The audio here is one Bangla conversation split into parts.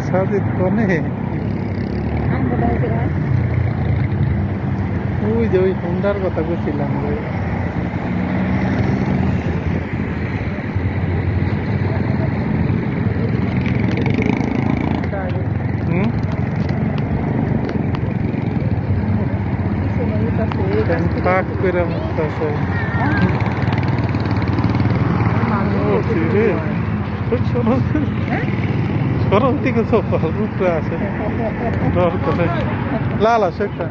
সাজিদ কোনে ওই যে ওই হুন্ডার কথা বলছিলাম রে। হুম পাক করে মুক্ত আছে সরম থেকে সফল রূপে আছে ডর করে লাল আছে একটা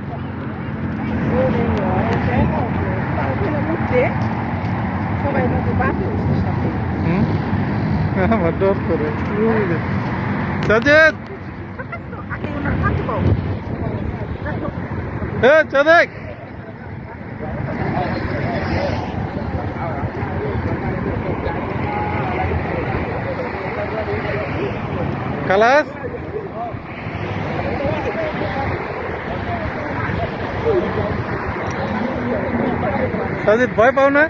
আমার ডর করে সাজেদ চাঁদেক খালাস সাজিদ ভয় পাও না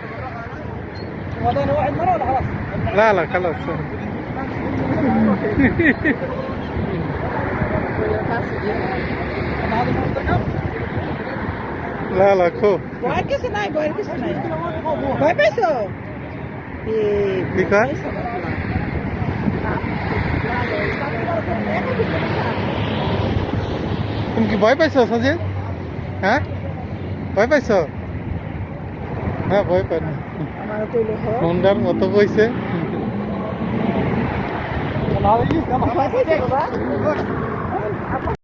لا لا خلاص لا لا خوف ভয় কিছু নাই ভয় কিছু নাই ভয় পাইছো ঠিক আছে তুমি কি ভয় পাইছো সাজিদ হ্যাঁ ভয় পাইছো হ্যাঁ ভয় পাই না হুন্ডার মতো কইছে